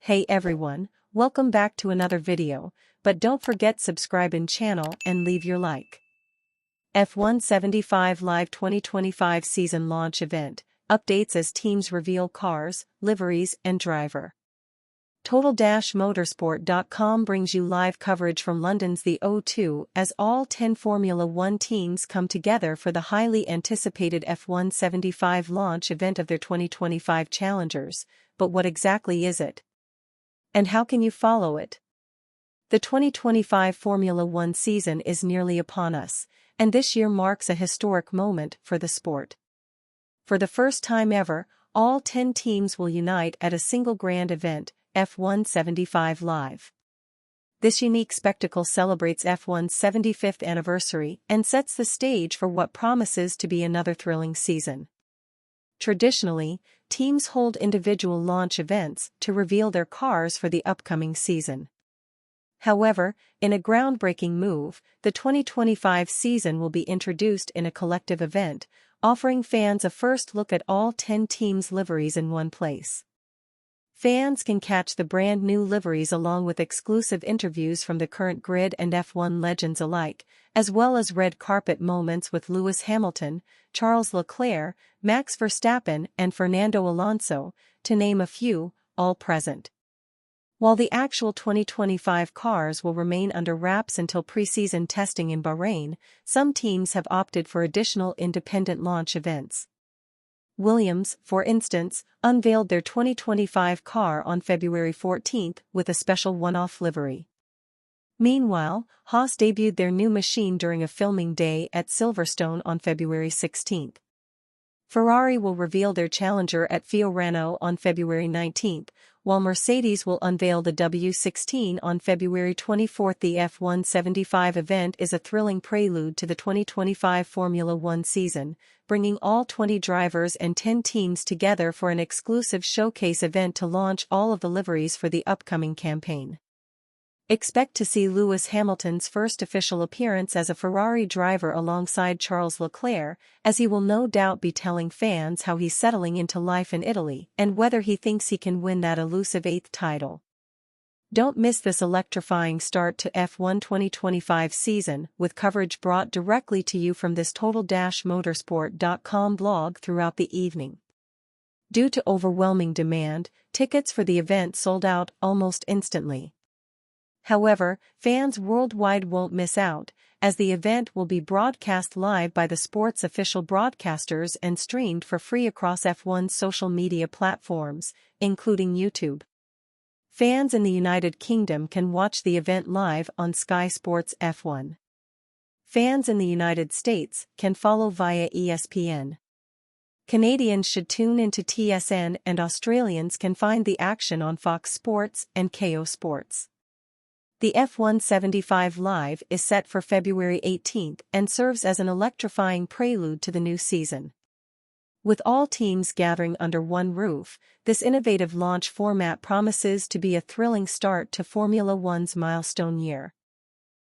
Hey everyone, welcome back to another video, but don't forget subscribe in channel and leave your like. F1 75 Live 2025 Season Launch Event, updates as teams reveal cars, liveries and driver. Total-Motorsport.com brings you live coverage from London's The O2 as all 10 Formula One teams come together for the highly anticipated F1 75 launch event of their 2025 challengers, but what exactly is it? And how can you follow it? The 2025 Formula One season is nearly upon us, and this year marks a historic moment for the sport. For the first time ever, all 10 teams will unite at a single grand event, F1 75 Live. This unique spectacle celebrates F1's 75th anniversary and sets the stage for what promises to be another thrilling season. Traditionally, teams hold individual launch events to reveal their cars for the upcoming season. However, in a groundbreaking move, the 2025 season will be introduced in a collective event, offering fans a first look at all 10 teams' liveries in one place. Fans can catch the brand new liveries along with exclusive interviews from the current grid and F1 legends alike, as well as red carpet moments with Lewis Hamilton, Charles Leclerc, Max Verstappen and Fernando Alonso, to name a few, all present. While the actual 2025 cars will remain under wraps until pre-season testing in Bahrain, some teams have opted for additional independent launch events. Williams, for instance, unveiled their 2025 car on February 14 with a special one-off livery. Meanwhile, Haas debuted their new machine during a filming day at Silverstone on February 16. Ferrari will reveal their challenger at Fiorano on February 19, while Mercedes will unveil the W16 on February 24. The F1 75 event is a thrilling prelude to the 2025 Formula One season, bringing all 20 drivers and 10 teams together for an exclusive showcase event to launch all of the liveries for the upcoming campaign. Expect to see Lewis Hamilton's first official appearance as a Ferrari driver alongside Charles Leclerc, as he will no doubt be telling fans how he's settling into life in Italy and whether he thinks he can win that elusive 8th title. Don't miss this electrifying start to F1 2025 season, with coverage brought directly to you from this Total-Motorsport.com blog throughout the evening. Due to overwhelming demand, tickets for the event sold out almost instantly. However, fans worldwide won't miss out, as the event will be broadcast live by the sport's official broadcasters and streamed for free across F1's social media platforms, including YouTube. Fans in the United Kingdom can watch the event live on Sky Sports F1. Fans in the United States can follow via ESPN. Canadians should tune into TSN and Australians can find the action on Fox Sports and KO Sports. The F1 75 Live is set for February 18 and serves as an electrifying prelude to the new season. With all teams gathering under one roof, this innovative launch format promises to be a thrilling start to Formula One's milestone year.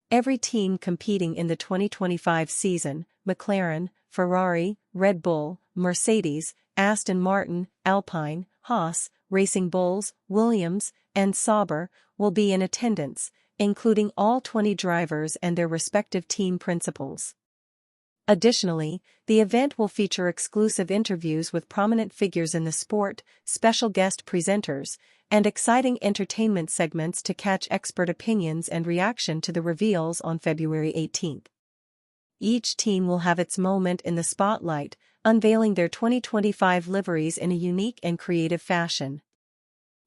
Every team competing in the 2025 season, McLaren, Ferrari, Red Bull, Mercedes, Aston Martin, Alpine, Haas, Racing Bulls, Williams, and Sauber, will be in attendance, including all 20 drivers and their respective team principals. Additionally, the event will feature exclusive interviews with prominent figures in the sport, special guest presenters, and exciting entertainment segments to catch expert opinions and reaction to the reveals on February 18. Each team will have its moment in the spotlight, unveiling their 2025 liveries in a unique and creative fashion.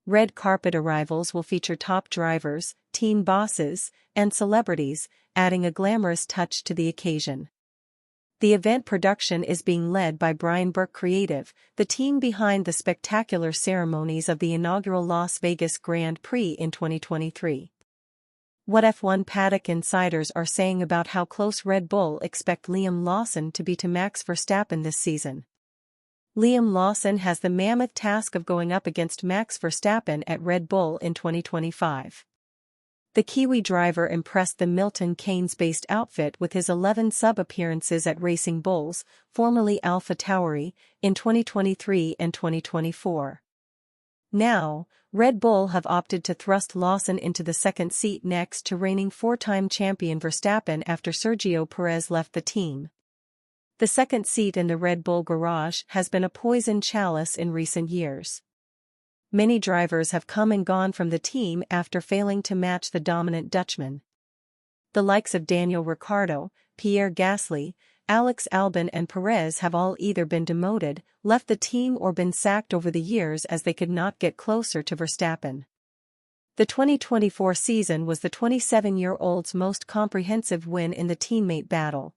Red carpet arrivals will feature top drivers, team bosses, and celebrities, adding a glamorous touch to the occasion. The event production is being led by Brian Burke Creative, the team behind the spectacular ceremonies of the inaugural Las Vegas Grand Prix in 2023. What F1 paddock insiders are saying about how close Red Bull expect Liam Lawson to be to Max Verstappen this season. Liam Lawson has the mammoth task of going up against Max Verstappen at Red Bull in 2025. The Kiwi driver impressed the Milton Keynes-based outfit with his 11 sub-appearances at Racing Bulls, formerly AlphaTauri, in 2023 and 2024. Now, Red Bull have opted to thrust Lawson into the second seat next to reigning four-time champion Verstappen after Sergio Perez left the team. The second seat in the Red Bull garage has been a poisoned chalice in recent years. Many drivers have come and gone from the team after failing to match the dominant Dutchman. The likes of Daniel Ricciardo, Pierre Gasly, Alex Albon and Perez have all either been demoted, left the team or been sacked over the years as they could not get closer to Verstappen. The 2024 season was the 27-year-old's most comprehensive win in the teammate battle.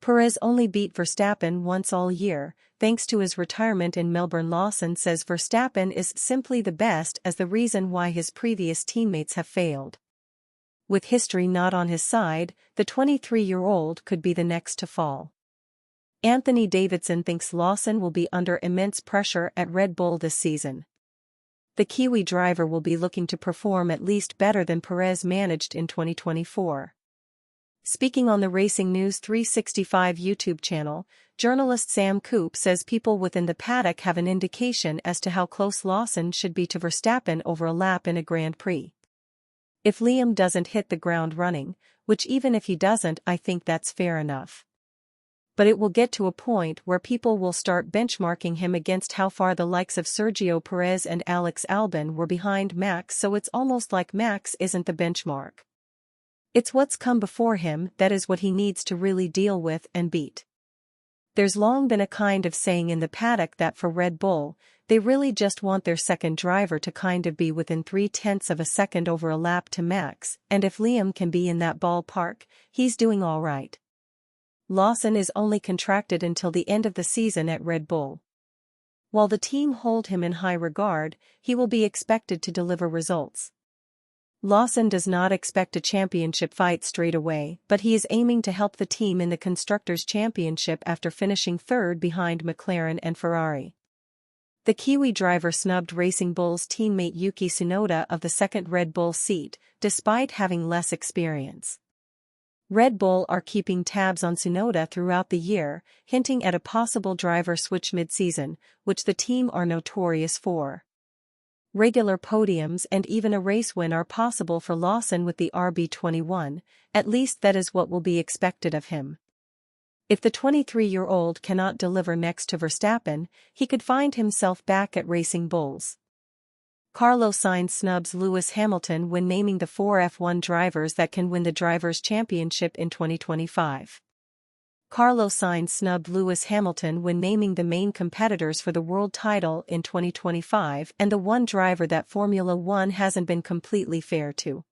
Perez only beat Verstappen once all year, thanks to his retirement in Melbourne. Lawson says Verstappen is simply the best as the reason why his previous teammates have failed. With history not on his side, the 23-year-old could be the next to fall. Anthony Davidson thinks Lawson will be under immense pressure at Red Bull this season. The Kiwi driver will be looking to perform at least better than Perez managed in 2024. Speaking on the Racing News 365 YouTube channel, journalist Sam Coop says people within the paddock have an indication as to how close Lawson should be to Verstappen over a lap in a Grand Prix. If Liam doesn't hit the ground running, which even if he doesn't, I think that's fair enough. But it will get to a point where people will start benchmarking him against how far the likes of Sergio Perez and Alex Albon were behind Max, so it's almost like Max isn't the benchmark. It's what's come before him that is what he needs to really deal with and beat. There's long been a kind of saying in the paddock that for Red Bull, they really just want their second driver to kind of be within 0.3 of a second over a lap to Max, and if Liam can be in that ballpark, he's doing all right. Lawson is only contracted until the end of the season at Red Bull. While the team hold him in high regard, he will be expected to deliver results. Lawson does not expect a championship fight straight away, but he is aiming to help the team in the Constructors' Championship after finishing third behind McLaren and Ferrari. The Kiwi driver snubbed Racing Bull's teammate Yuki Tsunoda of the second Red Bull seat, despite having less experience. Red Bull are keeping tabs on Tsunoda throughout the year, hinting at a possible driver switch mid-season, which the team are notorious for. Regular podiums and even a race win are possible for Lawson with the RB21, at least that is what will be expected of him. If the 23-year-old cannot deliver next to Verstappen, he could find himself back at Racing Bulls. Carlos Sainz snubs Lewis Hamilton when naming the 4 F1 drivers that can win the Drivers' Championship in 2025. Carlos Sainz snubbed Lewis Hamilton when naming the main competitors for the world title in 2025 and the one driver that Formula One hasn't been completely fair to.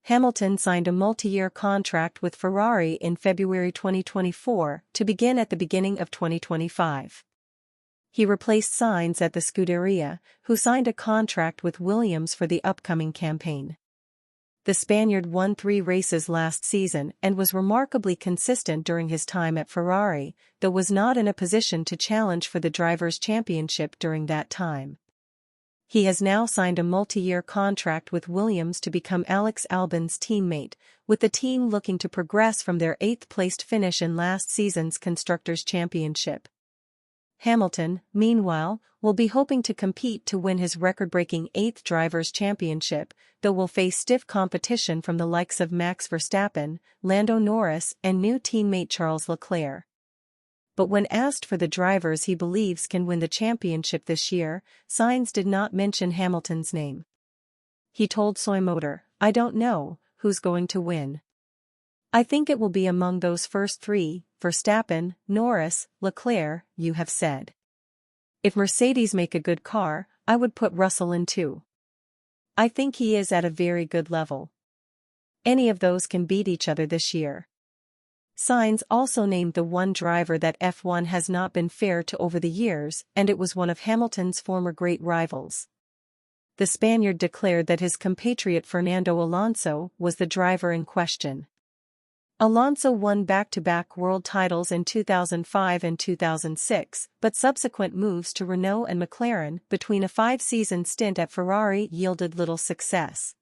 Hamilton signed a multi-year contract with Ferrari in February 2024 to begin at the beginning of 2025. He replaced Sainz at the Scuderia, who signed a contract with Williams for the upcoming campaign. The Spaniard won 3 races last season and was remarkably consistent during his time at Ferrari, though was not in a position to challenge for the Drivers' Championship during that time. He has now signed a multi-year contract with Williams to become Alex Albon's teammate, with the team looking to progress from their 8th-placed finish in last season's Constructors' Championship. Hamilton, meanwhile, will be hoping to compete to win his record-breaking 8th Drivers' Championship, though will face stiff competition from the likes of Max Verstappen, Lando Norris, and new teammate Charles Leclerc. But when asked for the drivers he believes can win the championship this year, Sainz did not mention Hamilton's name. He told Soy Motor, "I don't know who's going to win. I think it will be among those first 3, Verstappen, Norris, Leclerc, you have said. If Mercedes make a good car, I would put Russell in too. I think he is at a very good level. Any of those can beat each other this year." Sainz also named the one driver that F1 has not been fair to over the years, and it was one of Hamilton's former great rivals. The Spaniard declared that his compatriot Fernando Alonso was the driver in question. Alonso won back-to-back world titles in 2005 and 2006, but subsequent moves to Renault and McLaren between a 5-season stint at Ferrari yielded little success.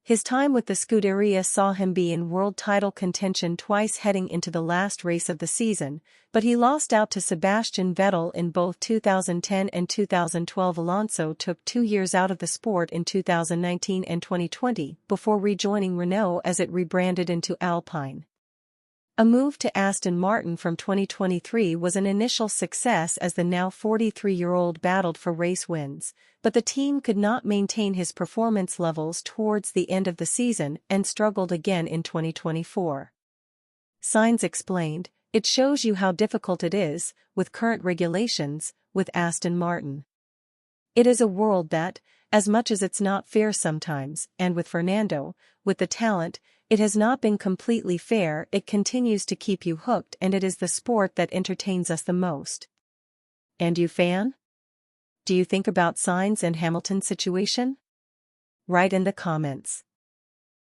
His time with the Scuderia saw him be in world title contention twice heading into the last race of the season, but he lost out to Sebastian Vettel in both 2010 and 2012. Alonso took 2 years out of the sport in 2019 and 2020 before rejoining Renault as it rebranded into Alpine. A move to Aston Martin from 2023 was an initial success as the now 43-year-old battled for race wins, but the team could not maintain his performance levels towards the end of the season and struggled again in 2024. Sainz explained, "It shows you how difficult it is, with current regulations, with Aston Martin. It is a world that, as much as it's not fair sometimes, and with Fernando, with the talent, it has not been completely fair. It continues to keep you hooked, and it is the sport that entertains us the most." And you, fan? Do you think about Sainz and Hamilton's situation? Write in the comments.